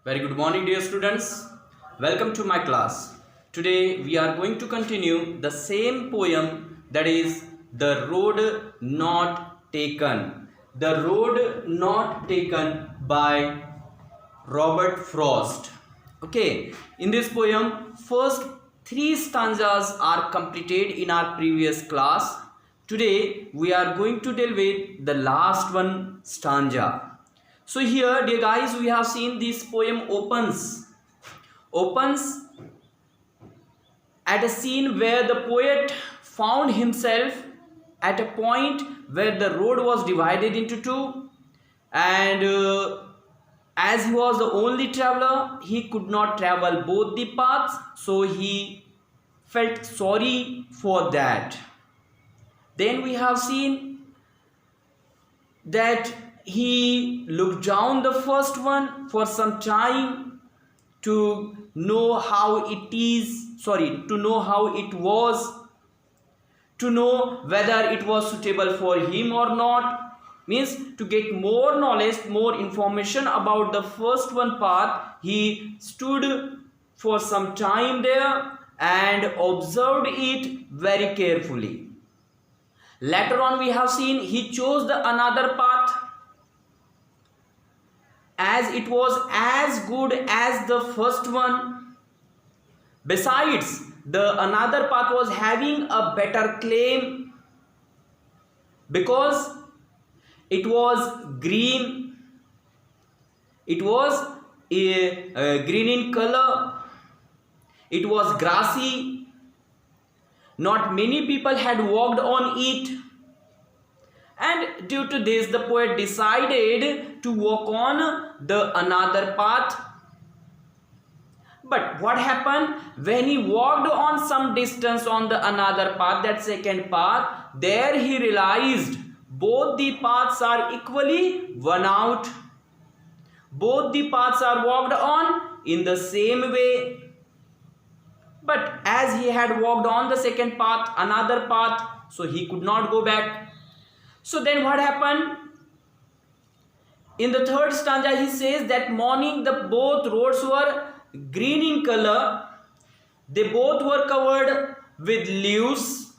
Very good morning, dear students. Welcome to my class. Today we are going to continue the same poem, that is The Road Not Taken. The Road Not Taken by Robert Frost. Okay, in this poem, first three stanzas are completed in our previous class. Today we are going to deal with the last one stanza. So here, dear guys, we have seen this poem opens at a scene where the poet found himself at a point where the road was divided into two, and as he was the only traveler, he could not travel both the paths, so he felt sorry for that. Then we have seen that he looked down the first one for some time to know how it was, to know whether it was suitable for him or not, means to get more knowledge, more information about the first one path. He stood for some time there and observed it very carefully. Later on we have seen he chose the another path, as it was as good as the first one. Besides, the another path was having a better claim because it was green. It was green in color. It was grassy. Not many people had walked on it. And due to this, the poet decided to walk on the another path. But what happened when he walked on some distance on the another path, that second path, there he realized both the paths are equally worn out. Both the paths are walked on in the same way. But as he had walked on the second path, another path, so he could not go back. So then what happened? In the third stanza he says that morning the both roads were green in color. They both were covered with leaves,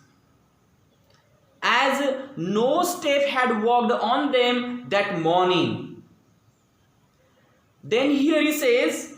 as no step had walked on them that morning. Then here he says,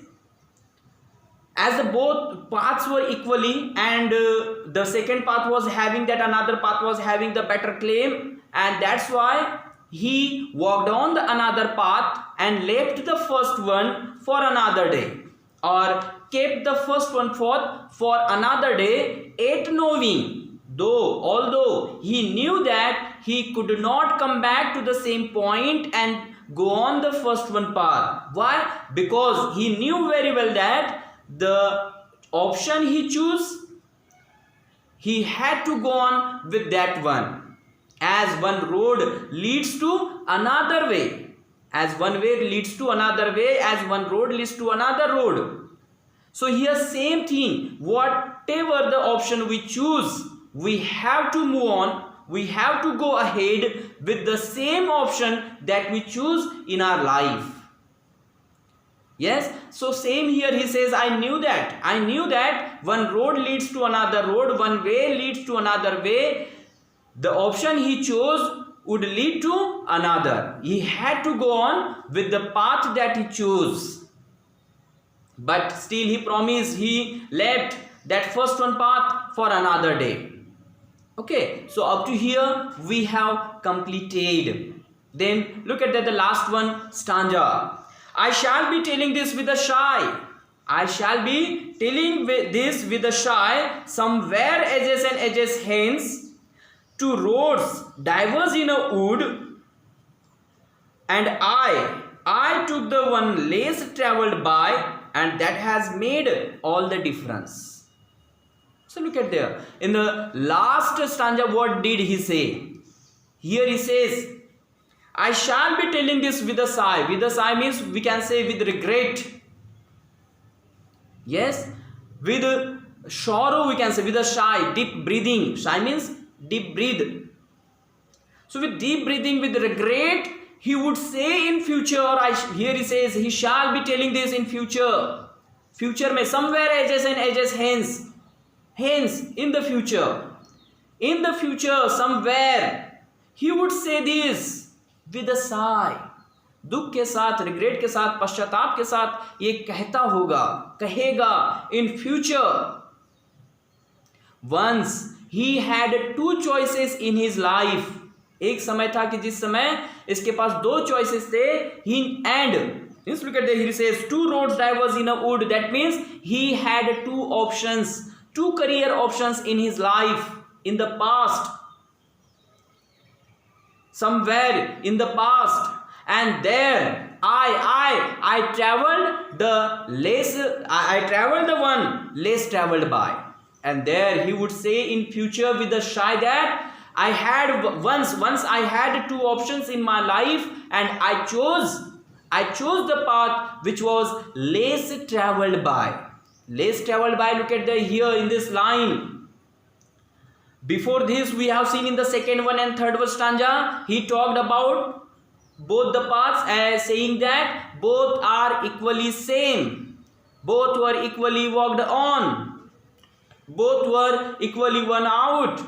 as the both paths were equally, and the second path was having that another path was having the better claim, and that's why he walked on the another path and left the first one for another day, or kept the first one for another day, yet knowing, although he knew that he could not come back to the same point and go on the first one path. Why? Because he knew very well that the option he chose, he had to go on with that one, as one road leads to another way, as one way leads to another way, as one road leads to another road. So here same thing, whatever the option we choose, we have to move on, we have to go ahead with the same option that we choose in our life. Yes, so same here he says, I knew that one road leads to another road, one way leads to another way. The option he chose would lead to another. He had to go on with the path that he chose. But still he promised, he left that first one path for another day. Okay, so up to here we have completed. Then look at the last one stanza. I shall be telling this with a shy. I shall be telling this with a shy, somewhere edges and edges hence, to roads diverse in a wood, and I took the one less traveled by, and that has made all the difference. So look at there. In the last stanza, what did he say? Here he says, I shall be telling this with a sigh. With a sigh means we can say with regret. Yes, with sorrow we can say, with a sigh, deep breathing. Sigh means deep breathe. So with deep breathing, with regret, he would say in future, here he says he shall be telling this in future. Future may somewhere ages and ages hence in the future somewhere he would say this with a sigh. दुख के साथ, regret के साथ, पश्चाताप के साथ ये कहता होगा, कहेगा in future. Once he had two choices in his life. एक समय था कि जिस समय इसके पास दो choices थे. Let's look at the, he says two roads diverge in a wood. That means he had two options, two career options in his life in the past, somewhere in the past. And there I traveled the one less traveled by. And there he would say in future with a shy that I had once I had two options in my life, and I chose the path which was less traveled by. Less traveled by, look at the here in this line. Before this we have seen in the second one and third verse stanza, he talked about both the paths as saying that both are equally same. Both were equally walked on. Both were equally won out.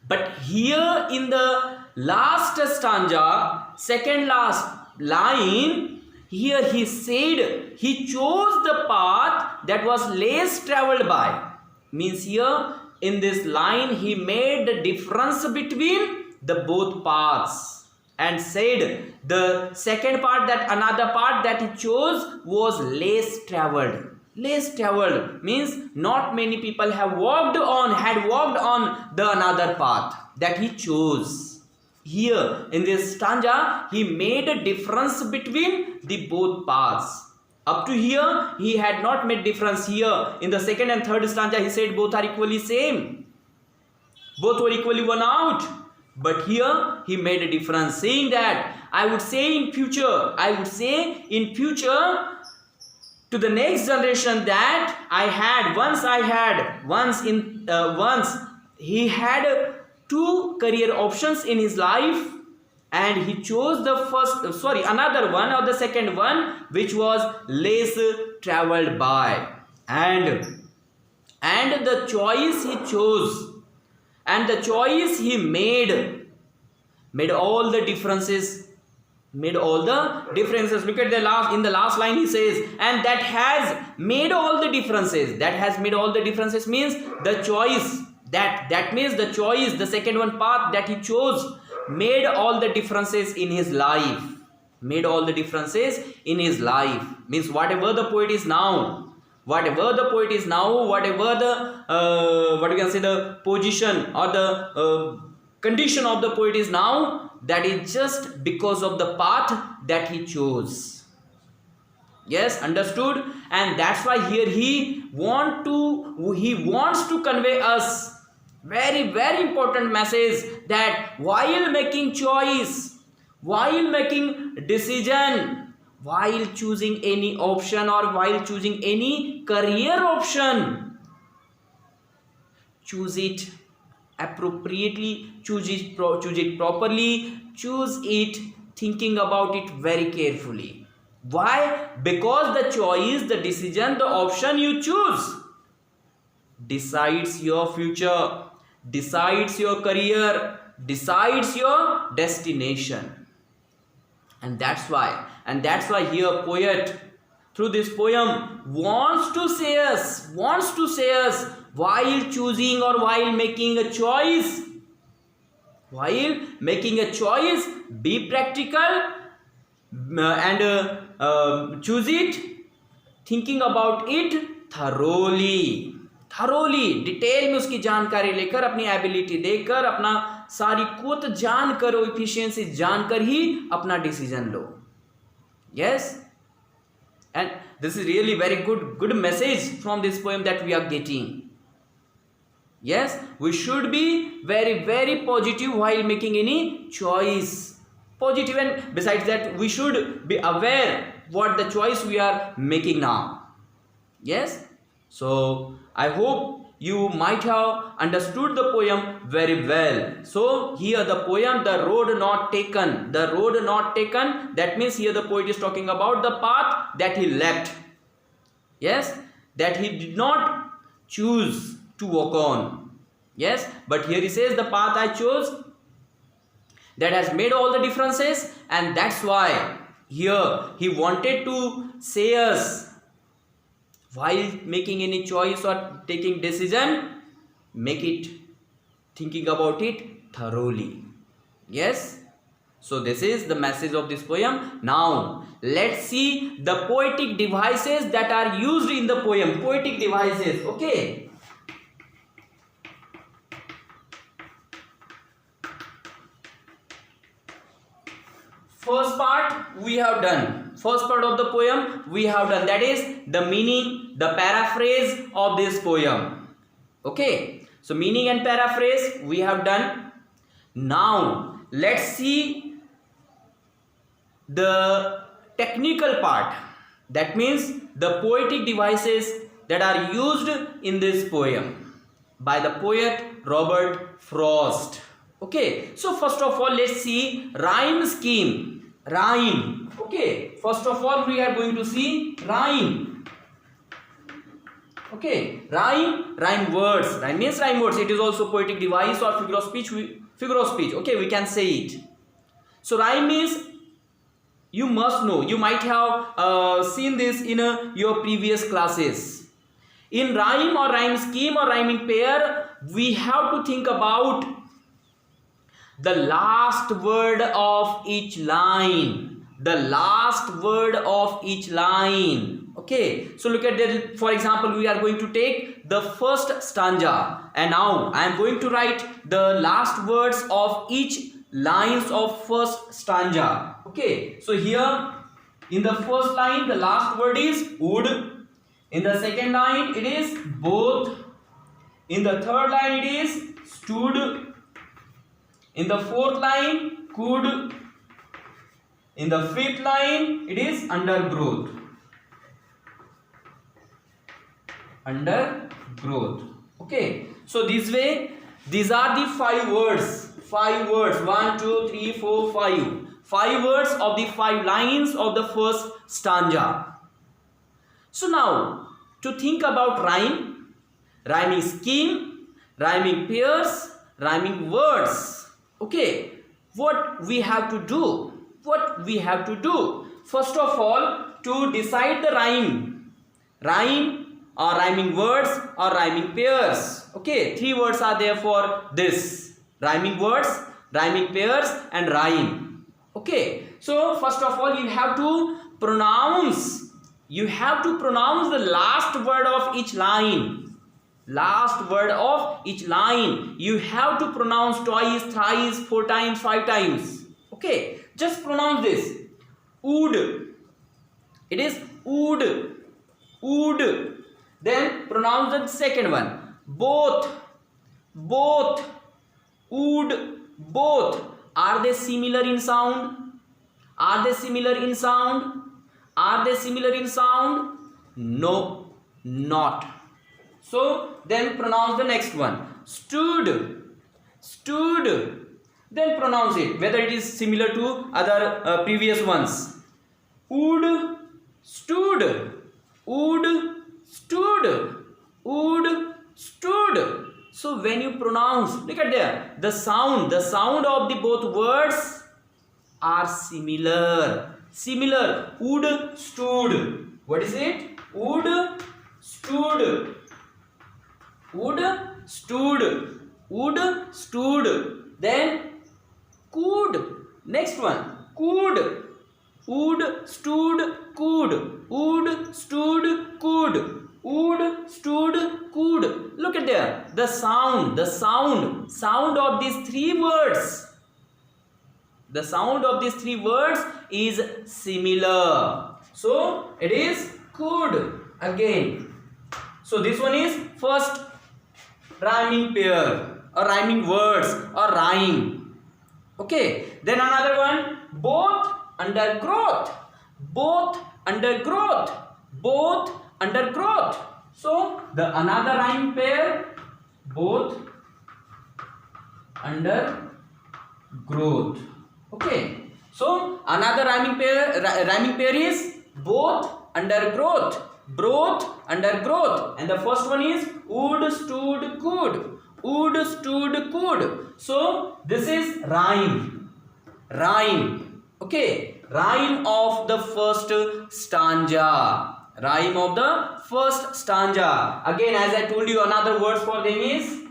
But here in the last stanza, second last line, here he said he chose the path that was less traveled by. Means here in this line he made the difference between the both paths and said the second part, that another part that he chose was less traveled. Less traveled means not many people had walked on the another path that he chose. Here in this stanza he made a difference between the both paths. Up to here he had not made difference. Here in the second and third stanza he said both are equally same, both were equally won out. But here he made a difference, saying that I would say in future to the next generation that once he had two career options in his life, and he chose the another one or the second one which was less traveled by, and the choice he chose and the choice he made all the differences. Look at in the last line he says, and that has made all the differences. That has made all the differences means the choice, that means the choice, the second one path that he chose made all the differences in his life. Made all the differences in his life means whatever the poet is now, whatever the the position or the condition of the poet is now, that is just because of the path that he chose. Yes, understood? And that's why here he wants to convey us very, very important message, that while making choice, while making decision, while choosing any option or while choosing any career option, choose it appropriately, choose it properly, choose it thinking about it very carefully. Why? Because the choice, the decision, the option you choose decides your future, decides your career, decides your destination. And that's why here poet through this poem wants to say us while choosing or while making a choice, be practical and choose it thinking about it thoroughly, detail में उसकी जानकारी लेकर, अपनी ability देकर, अपना सारी कुत जानकर, एफिशिएंसी जानकर ही अपना decision low. Yes, and this is really very good message from this poem that we are getting. Yes, we should be very, very positive while making any choice. Positive, and besides that we should be aware what the choice we are making now. Yes, so I hope you might have understood the poem very well. So here the poem, the road not taken, the road not taken, that means here the poet is talking about the path that he left. Yes, that he did not choose to walk on. Yes, but here he says the path I chose, that has made all the differences, and that's why here he wanted to say us, while making any choice or taking decision, make it thinking about it thoroughly. Yes, so this is the message of this poem. Now let's see the poetic devices that are used in the poem. Poetic devices. Okay, first part we have done. First part of the poem we have done, that is the meaning, the paraphrase of this poem. Okay, so meaning and paraphrase we have done. Now let's see the technical part, that means the poetic devices that are used in this poem by the poet Robert Frost. Okay, so first of all let's see rhyme scheme. Rhyme. Okay, first of all we are going to see rhyme. Okay, rhyme words. Rhyme means rhyme words. It is also poetic device or figure of speech. Figure of speech. Okay, we can say it. So rhyme means, you must know, you might have seen this in your previous classes. In rhyme or rhyme scheme or rhyming pair, we have to think about the last word of each line. The last word of each line. Okay, so look at that. For example, we are going to take the first stanza, and now I am going to write the last words of each lines of first stanza. Okay, so here in the first line the last word is would. In the second line it is both. In the third line it is stood. In the fourth line could. In the fifth line it is undergrowth. Undergrowth. Okay, so this way these are the 5 words. 5 words. 1, 2, 3, 4, 5. 5 words of the 5 lines of the first stanza. So now to think about rhyme, rhyming scheme, rhyming pairs, rhyming words. Okay, what we have to do? What we have to do? First of all, to decide the rhyme or rhyming words or rhyming pairs. Okay, 3 words are there for this: rhyming words, rhyming pairs, and rhyme. Okay, so first of all you have to pronounce. You have to pronounce the last word of each line. Last word of each line you have to pronounce twice, thrice, 4 times, 5 times. Okay, just pronounce this. Would. It is would. Would. Then pronounce the second one. Both. Both. Would. Both. Are they similar in sound? Are they similar in sound? Are they similar in sound? No, not. So then pronounce the next one. Stood. Stood. Then pronounce it whether it is similar to other previous ones. Would. Stood. Would. Stood. Would. Stood. So when you pronounce, look at there, the sound of the both words are similar. Similar. Would. Stood. What is it? Would. Stood. Would. Stood. Would. Stood. Then could. Next one. Could. Would. Stood. Could. Would. Stood. Could. Would. Stood. Could. Look at there. The sound of these 3 words. The sound of these 3 words is similar. So it is could again. So this one is first rhyming pair or rhyming words or rhyme. Okay, then another one, both undergrowth. Both undergrowth. Both undergrowth. So the another rhyming pair, both under growth. Okay, so another rhyming pair is both under growth, both under growth, and the first one is would, stood, could, would, stood, could. So this is rhyme. Okay, rhyme of the first stanza. Rhyme of the first stanza. Again, as I told you, another word for them is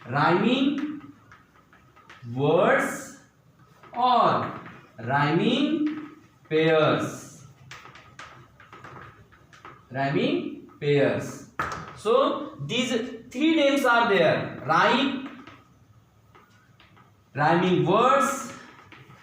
rhyming words or rhyming pairs. Rhyming pairs. So these three names are there: rhyming words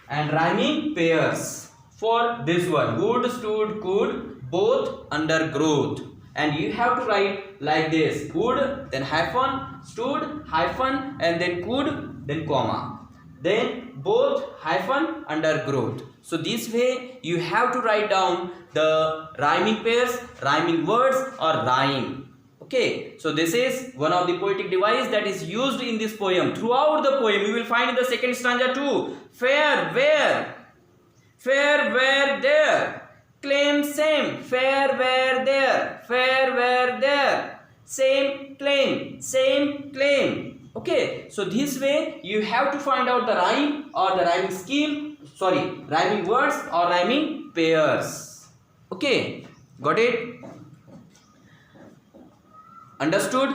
and rhyming pairs. For this one, would, stood, could, both under growth. And you have to write like this: would, then hyphen, stood, hyphen, and then could, then comma, then both, hyphen, under growth. So this way you have to write down the rhyming pairs, rhyming words, or rhyme. Okay, so this is one of the poetic device that is used in this poem. Throughout the poem you will find in the second stanza too: fair, where, fair, where, there, claim, same, fair, where, there, fair, where, there, same, claim, same, claim. Okay, so this way you have to find out the rhyme or the rhyming scheme, rhyming words or rhyming pairs. Okay, got it? Understood?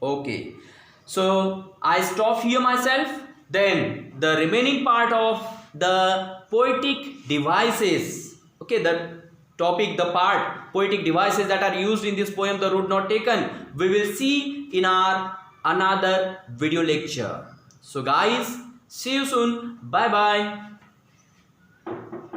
Okay, so I stop here myself. Then the remaining part of the poetic devices, okay, the topic, the part poetic devices that are used in this poem, the road not taken, we will see in our another video lecture. So guys, see you soon. Bye bye.